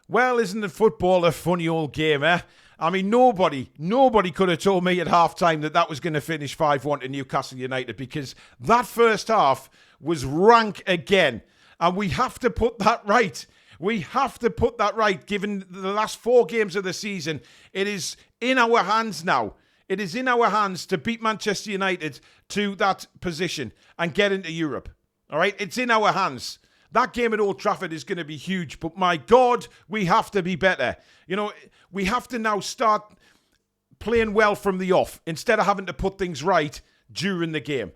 Well, isn't it football a funny old game, eh? I mean, nobody could have told me at half-time that was going to finish 5-1 to Newcastle United, because that first half was rank again. And we have to put that right. We have to put that right, given the last 4 games of the season. It is in our hands now. It is in our hands to beat Manchester United to that position and get into Europe. All right? It's in our hands. That game at Old Trafford is going to be huge, but my God, we have to be better. You know, we have to now start playing well from the off instead of having to put things right during the game.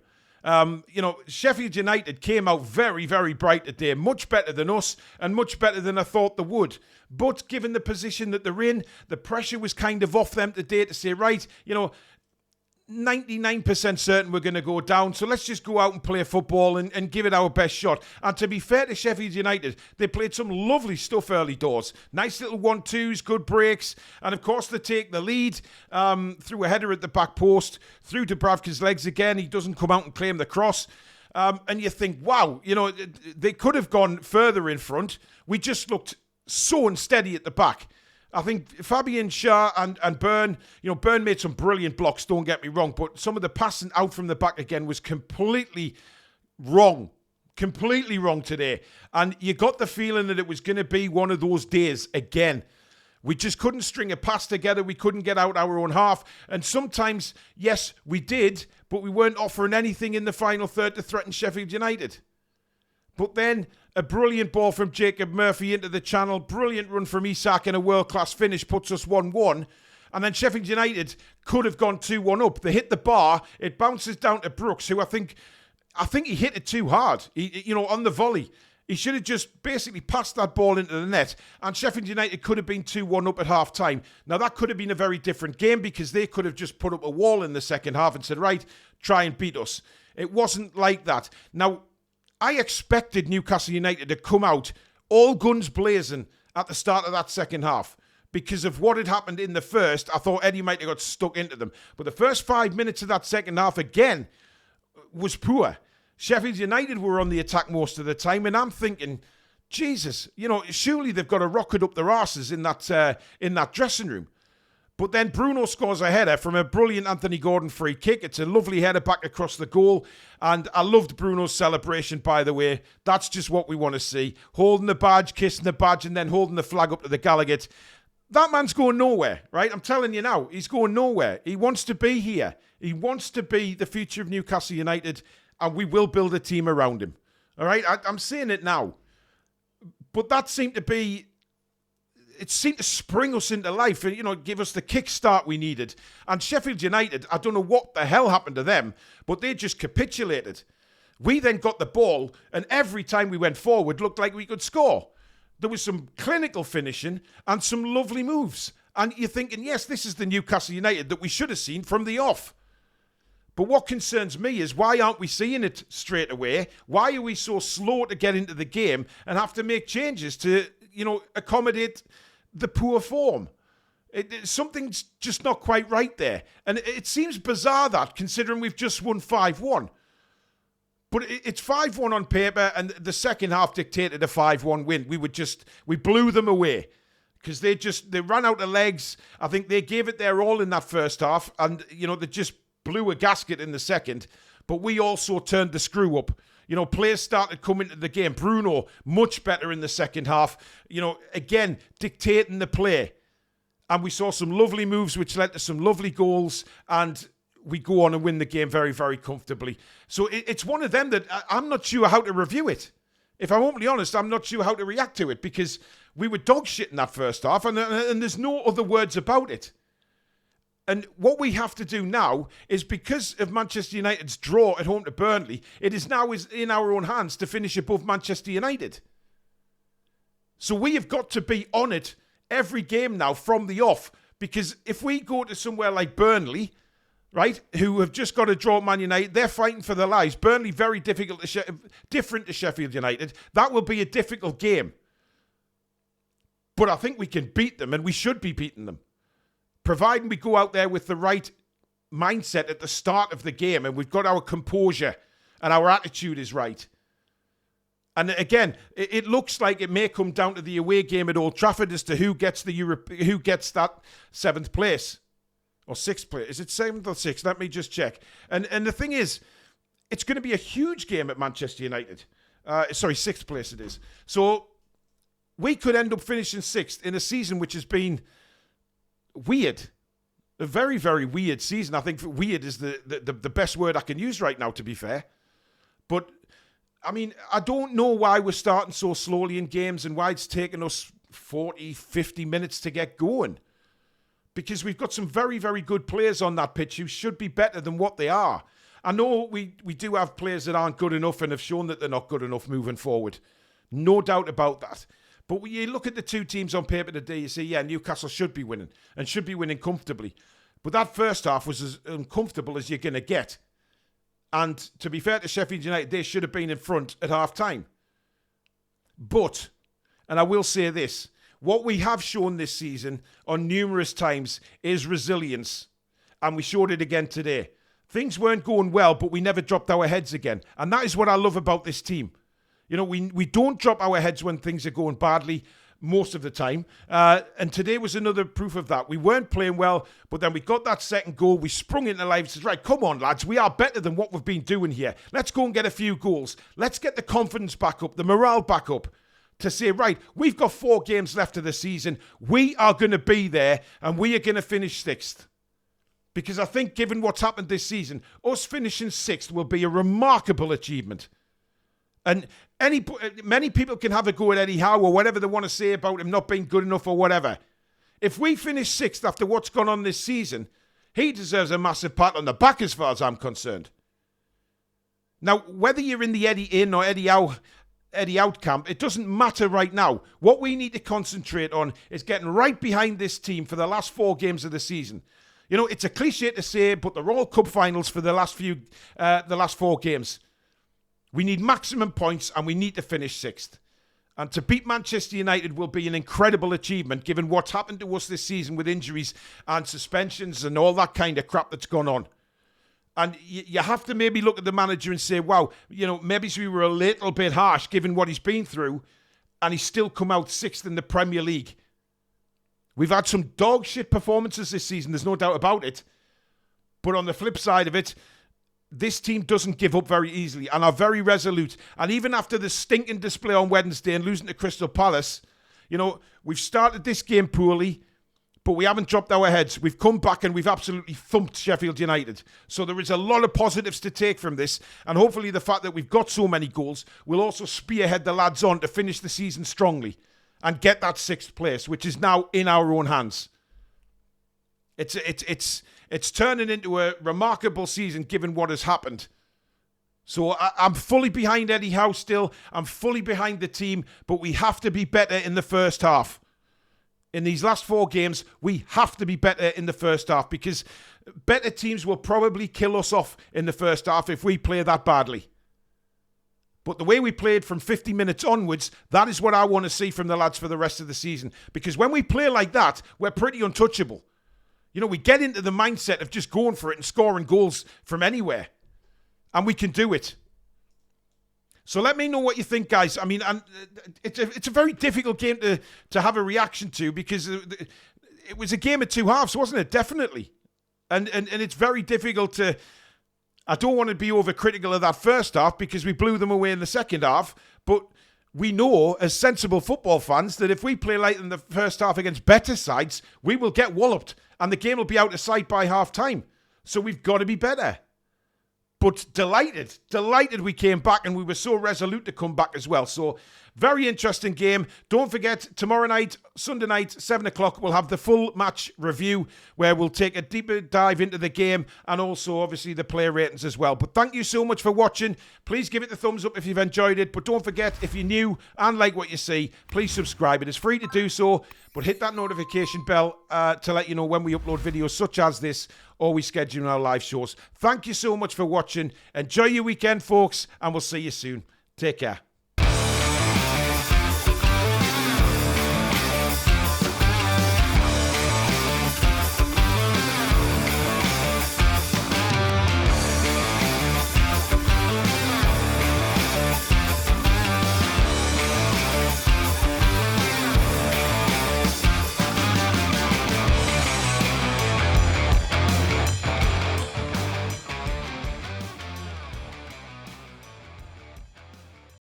Sheffield United came out very, very bright today, much better than us and much better than I thought they would. But given the position that they're in, the pressure was kind of off them today to say, right, 99% certain we're going to go down, so let's just go out and play football and give it our best shot. And to be fair to Sheffield United, they played some lovely stuff early doors. Nice little 1-2s, good breaks, and of course they take the lead through a header at the back post, through Dubravka's legs again. He doesn't come out and claim the cross. And you think, wow, they could have gone further in front. We just looked so unsteady at the back. I think Fabian Schär and Byrne, Byrne made some brilliant blocks, don't get me wrong, but some of the passing out from the back again was completely wrong today. And you got the feeling that it was going to be one of those days again. We just couldn't string a pass together. We couldn't get out our own half. And sometimes, yes, we did, but we weren't offering anything in the final third to threaten Sheffield United. But then a brilliant ball from Jacob Murphy into the channel, brilliant run from Isak, and a world-class finish puts us 1-1. And then Sheffield United could have gone 2-1 up. They hit the bar. It bounces down to Brooks, who I think he hit it too hard. On the volley. He should have just basically passed that ball into the net, and Sheffield United could have been 2-1 up at half-time. Now, that could have been a very different game, because they could have just put up a wall in the second half and said, right, try and beat us. It wasn't like that. Now, I expected Newcastle United to come out all guns blazing at the start of that second half. Because of what had happened in the first, I thought Eddie might have got stuck into them. But the first 5 minutes of that second half, again, was poor. Sheffield United were on the attack most of the time, and I'm thinking, Jesus, surely they've got to rocket up their arses in that dressing room. But then Bruno scores a header from a brilliant Anthony Gordon free kick. It's a lovely header back across the goal. And I loved Bruno's celebration, by the way. That's just what we want to see. Holding the badge, kissing the badge, and then holding the flag up to the Gallagher. That man's going nowhere, right? I'm telling you now, he's going nowhere. He wants to be here. He wants to be the future of Newcastle United, and we will build a team around him. All right? I'm saying it now. But that seemed to be... It seemed to spring us into life and, give us the kickstart we needed. And Sheffield United, I don't know what the hell happened to them, but they just capitulated. We then got the ball, and every time we went forward, looked like we could score. There was some clinical finishing and some lovely moves. And you're thinking, yes, this is the Newcastle United that we should have seen from the off. But what concerns me is, why aren't we seeing it straight away? Why are we so slow to get into the game and have to make changes to, accommodate the poor form? Something's just not quite right there. And it seems bizarre that, considering we've just won 5-1. But it's 5-1 on paper, and the second half dictated a 5-1 win. We blew them away. Because they ran out of legs. I think they gave it their all in that first half. And, they just blew a gasket in the second. But we also turned the screw up. Players started coming into the game. Bruno, much better in the second half. Again, dictating the play. And we saw some lovely moves which led to some lovely goals. And we go on and win the game very, very comfortably. So it's one of them that I'm not sure how to review it. If I'm openly honest, I'm not sure how to react to it. Because we were dog shit in that first half. And there's no other words about it. And what we have to do now is, because of Manchester United's draw at home to Burnley, it is now in our own hands to finish above Manchester United. So we have got to be on it every game now from the off. Because if we go to somewhere like Burnley, right, who have just got a draw at Man United, they're fighting for their lives. Burnley, very difficult, different to Sheffield United. That will be a difficult game. But I think we can beat them, and we should be beating them. Providing we go out there with the right mindset at the start of the game, and we've got our composure and our attitude is right. And again, it looks like it may come down to the away game at Old Trafford as to who gets that 7th place or 6th place. Is it 7th or 6th? Let me just check. And the thing is, it's going to be a huge game at Manchester United. 6th place it is. So we could end up finishing 6th in a season which has been weird. A very, very weird season. I think weird is the best word I can use right now, to be fair. But I mean, I don't know why we're starting so slowly in games and why it's taking us 40, 50 minutes to get going. Because we've got some very, very good players on that pitch who should be better than what they are. I know we do have players that aren't good enough and have shown that they're not good enough moving forward. No doubt about that. But when you look at the two teams on paper today, you say, yeah, Newcastle should be winning and should be winning comfortably. But that first half was as uncomfortable as you're going to get. And to be fair to Sheffield United, they should have been in front at half-time. But, and I will say this, what we have shown this season on numerous times is resilience. And we showed it again today. Things weren't going well, but we never dropped our heads again. And that is what I love about this team. You know, we don't drop our heads when things are going badly most of the time. And today was another proof of that. We weren't playing well, but then we got that second goal. We sprung into life. Says, right, come on, lads. We are better than what we've been doing here. Let's go and get a few goals. Let's get the confidence back up, the morale back up to say, right, we've got 4 games left of the season. We are going to be there and we are going to finish 6th. Because I think given what's happened this season, us finishing 6th will be a remarkable achievement. And many people can have a go at Eddie Howe or whatever they want to say about him not being good enough or whatever. If we finish 6th after what's gone on this season, he deserves a massive pat on the back as far as I'm concerned. Now, whether you're in the Eddie in or Eddie out camp, it doesn't matter right now. What we need to concentrate on is getting right behind this team for the last 4 games of the season. You know, it's a cliche to say, but they're all cup finals for the last 4 games. We need maximum points and we need to finish 6th. And to beat Manchester United will be an incredible achievement given what's happened to us this season with injuries and suspensions and all that kind of crap that's gone on. And you have to maybe look at the manager and say, wow, you know, maybe we were a little bit harsh given what he's been through and he's still come out 6th in the Premier League. We've had some dog shit performances this season, there's no doubt about it. But on the flip side of it, this team doesn't give up very easily and are very resolute. And even after the stinking display on Wednesday and losing to Crystal Palace, you know, we've started this game poorly, but we haven't dropped our heads. We've come back and we've absolutely thumped Sheffield United. So there is a lot of positives to take from this. And hopefully the fact that we've got so many goals will also spearhead the lads on to finish the season strongly and get that 6th place, which is now in our own hands. It's turning into a remarkable season given what has happened. So I'm fully behind Eddie Howe still. I'm fully behind the team, but we have to be better in the first half. In these last 4 games, we have to be better in the first half because better teams will probably kill us off in the first half if we play that badly. But the way we played from 50 minutes onwards, that is what I want to see from the lads for the rest of the season. Because when we play like that, we're pretty untouchable. You know, we get into the mindset of just going for it and scoring goals from anywhere. And we can do it. So let me know what you think, guys. I mean, it's a very difficult game to have a reaction to because it was a game of 2 halves, wasn't it? Definitely. And it's very difficult to... I don't want to be overcritical of that first half because we blew them away in the second half, but we know as sensible football fans that if we play like in the first half against better sides, we will get walloped and the game will be out of sight by half time. So we've got to be better. But delighted we came back and we were so resolute to come back as well. So very interesting game. Don't forget, tomorrow night, Sunday night, 7 o'clock, we'll have the full match review where we'll take a deeper dive into the game and also, obviously, the player ratings as well. But thank you so much for watching. Please give it the thumbs up if you've enjoyed it. But don't forget, if you're new and like what you see, please subscribe. It is free to do so, but hit that notification bell to let you know when we upload videos such as this or we schedule our live shows. Thank you so much for watching. Enjoy your weekend, folks, and we'll see you soon. Take care.